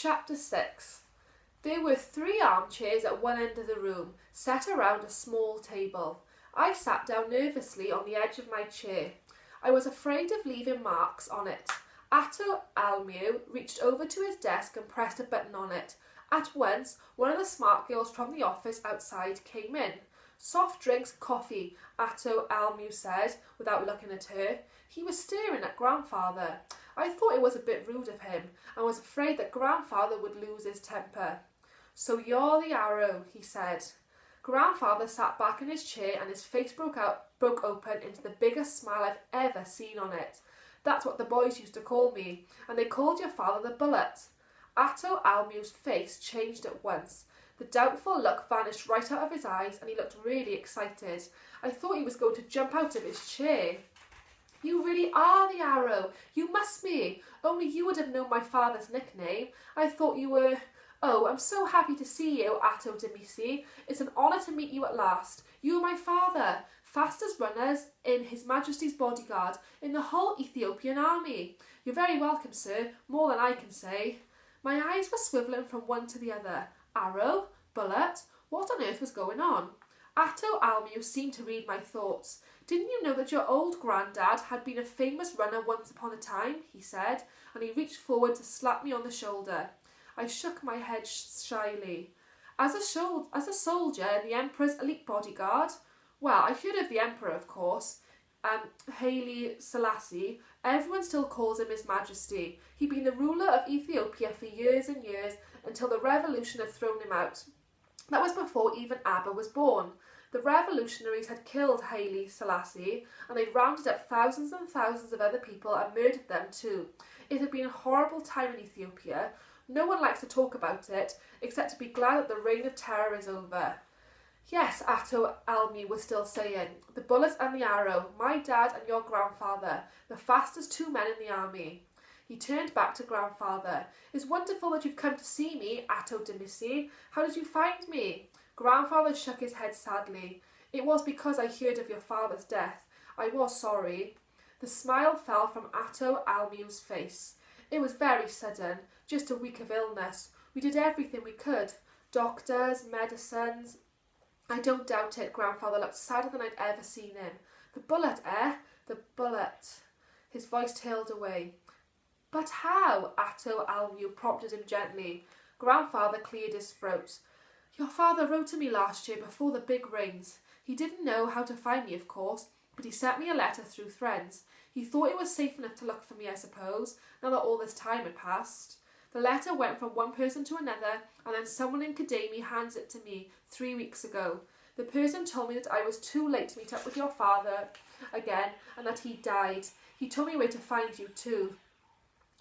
Chapter 6. There were 3 armchairs at one end of the room, set around a small table. I sat down nervously on the edge of my chair. I was afraid of leaving marks on it. Atto Almu reached over to his desk and pressed a button on it. At once, one of the smart girls from the office outside came in. "Soft drinks, coffee," Atto Almu said, without looking at her. He was staring at Grandfather. I thought it was a bit rude of him, and was afraid that Grandfather would lose his temper. "So you're the arrow," he said. Grandfather sat back in his chair and his face broke open into the biggest smile I've ever seen on it. "That's what the boys used to call me, and they called your father the Bullet." Atto Almu's face changed at once. The doubtful look vanished right out of his eyes and he looked really excited. I thought he was going to jump out of his chair. "You really are the arrow. You must be. Only you would have known my father's nickname. I thought you were... Oh, I'm so happy to see you, Atto Demisi. It's an honour to meet you at last. You are my father, fastest runners in His Majesty's bodyguard in the whole Ethiopian army. You're very welcome, sir, more than I can say." My eyes were swivelling from one to the other. Arrow? Bullet? What on earth was going on? Atto Almu seemed to read my thoughts. "Didn't you know that your old granddad had been a famous runner once upon a time?" he said, and he reached forward to slap me on the shoulder. I shook my head shyly. As a soldier in the Emperor's elite bodyguard? Well, I heard of the Emperor, of course. Haile Selassie. Everyone still calls him His Majesty. He'd been the ruler of Ethiopia for years and years until the revolution had thrown him out. That was before even Abba was born. The revolutionaries had killed Haile Selassie and they'd rounded up thousands and thousands of other people and murdered them too. It had been a horrible time in Ethiopia. No one likes to talk about it, except to be glad that the reign of terror is over. "Yes," Atto Almu was still saying, "the bullet and the arrow, my dad and your grandfather, the fastest 2 men in the army." He turned back to Grandfather. "It's wonderful that you've come to see me, Atto Demisi. How did you find me?" Grandfather shook his head sadly. "It was because I heard of your father's death. I was sorry." The smile fell from Atto Almu's face. "It was very sudden, just a week of illness. We did everything we could. Doctors, medicines." "I don't doubt it." Grandfather looked sadder than I'd ever seen him. "The bullet, eh? The bullet." His voice tailed away. "But how?" Atto Almu prompted him gently. Grandfather cleared his throat. "Your father wrote to me last year before the big rains. He didn't know how to find me, of course, but he sent me a letter through friends. He thought it was safe enough to look for me, I suppose, now that all this time had passed. The letter went from one person to another, and then someone in Kadami hands it to me 3 weeks ago. The person told me that I was too late to meet up with your father again, and that he died. He told me where to find you too."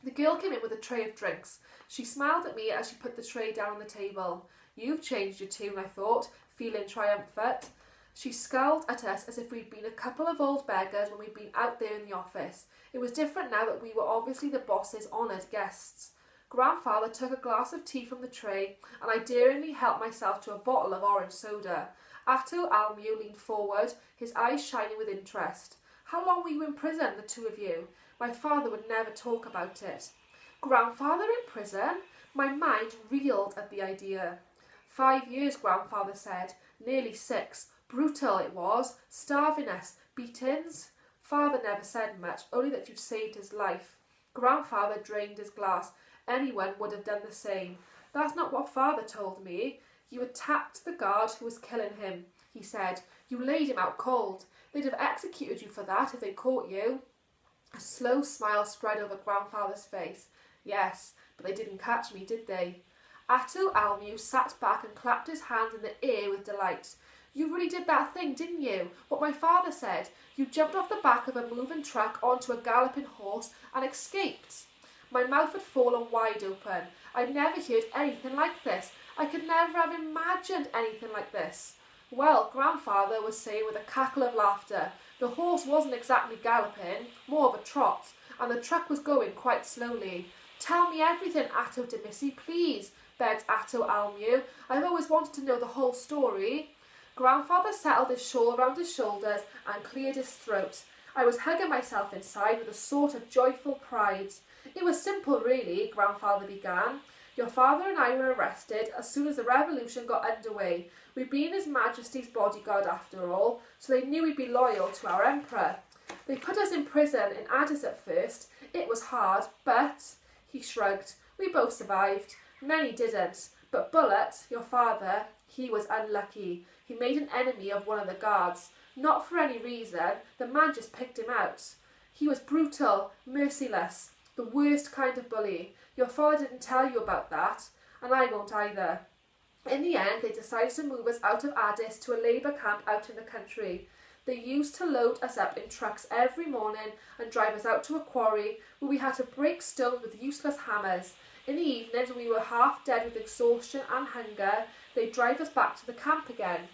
The girl came in with a tray of drinks. She smiled at me as she put the tray down on the table. "You've changed your tune," I thought, feeling triumphant. She scowled at us as if we'd been a couple of old beggars when we'd been out there in the office. It was different now that we were obviously the boss's honoured guests. Grandfather took a glass of tea from the tray, and I daringly helped myself to a bottle of orange soda. Atto Almu leaned forward, his eyes shining with interest. "How long were you in prison, the 2 of you? My father would never talk about it." "Grandfather in prison?" My mind reeled at the idea. 5 years, Grandfather said. Nearly 6. Brutal it was. Starving us. Beatings. Father never said much, only that you'd saved his life. Grandfather drained his glass. "Anyone would have done the same." "That's not what Father told me. You attacked the guard who was killing him," he said. "You laid him out cold. They'd have executed you for that if they caught you." A slow smile spread over Grandfather's face. "Yes, but they didn't catch me, did they?" Atto Almu sat back and clapped his hands in the air with delight. "You really did that thing, didn't you? What my father said. You jumped off the back of a moving truck onto a galloping horse and escaped." My mouth had fallen wide open. I'd never heard anything like this. I could never have imagined anything like this. "Well," Grandfather was saying with a cackle of laughter, "the horse wasn't exactly galloping, more of a trot, and the truck was going quite slowly." "Tell me everything, Atto Demisi, please," begged Atto Almu. "I've always wanted to know the whole story." Grandfather settled his shawl around his shoulders and cleared his throat. I was hugging myself inside with a sort of joyful pride. "It was simple, really," Grandfather began. Your father and I were arrested as soon as the revolution got underway. We'd been His Majesty's bodyguard after all, so they knew we'd be loyal to our emperor. They put us in prison in Addis at first. It was hard, but," he shrugged, "we both survived. Many didn't, but Bullet, your father, he was unlucky. He made an enemy of one of the guards. Not for any reason, the man just picked him out. He was brutal, merciless, the worst kind of bully. Your father didn't tell you about that, and I won't either. In the end, they decided to move us out of Addis to a labour camp out in the country. They used to load us up in trucks every morning and drive us out to a quarry where we had to break stone with useless hammers. In the evenings, when we were half dead with exhaustion and hunger, they'd drive us back to the camp again.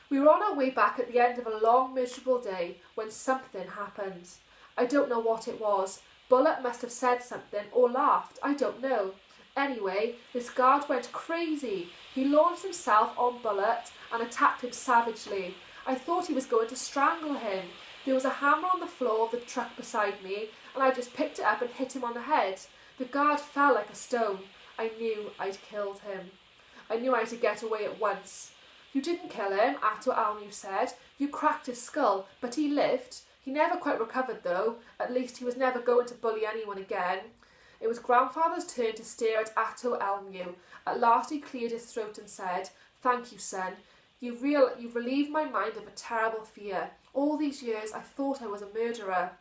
We were on our way back at the end of a long, miserable day when something happened. I don't know what it was. Bullet must have said something or laughed. I don't know. Anyway, this guard went crazy. He launched himself on Bullet and attacked him savagely. I thought he was going to strangle him. There was a hammer on the floor of the truck beside me, and I just picked it up and hit him on the head. The guard fell like a stone. I knew I'd killed him. I knew I had to get away at once. You didn't kill him, Ato Almu said. You cracked his skull, but he lived. He never quite recovered, though. At least he was never going to bully anyone again. It was Grandfather's turn to stare at Ato Almu. At last he cleared his throat and said, "Thank you, son. You've relieved my mind of a terrible fear. All these years I thought I was a murderer."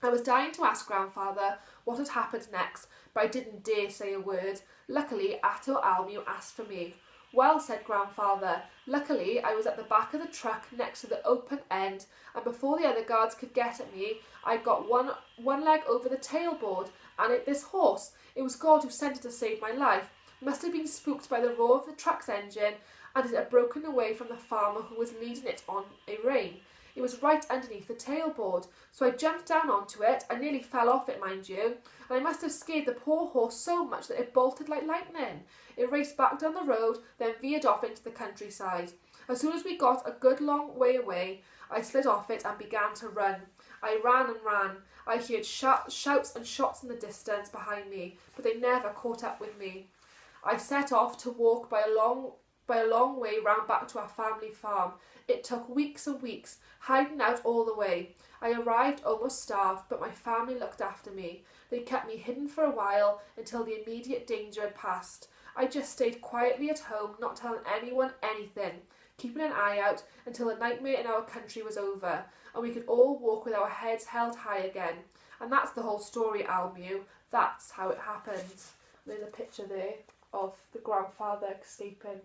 I was dying to ask Grandfather what had happened next, but I didn't dare say a word. Luckily, Ato Almu asked for me. "Well," said Grandfather, "luckily I was at the back of the truck next to the open end, and before the other guards could get at me, I got one leg over the tailboard, and this horse, it was God who sent it to save my life, must have been spooked by the roar of the truck's engine, and it had broken away from the farmer who was leading it on a rein. It was right underneath the tailboard, so I jumped down onto it. I nearly fell off it, mind you, and I must have scared the poor horse so much that it bolted like lightning. It raced back down the road, then veered off into the countryside. As soon as we got a good long way away, I slid off it and began to run. I ran and ran. I heard shouts and shots in the distance behind me, but they never caught up with me. I set off to walk by a long way round back to our family farm. It took weeks and weeks, hiding out all the way. I arrived almost starved, but my family looked after me. They kept me hidden for a while until the immediate danger had passed. I just stayed quietly at home, not telling anyone anything, keeping an eye out until the nightmare in our country was over, and we could all walk with our heads held high again. And that's the whole story, Almu. That's how it happened." There's a picture there of the grandfather escaping.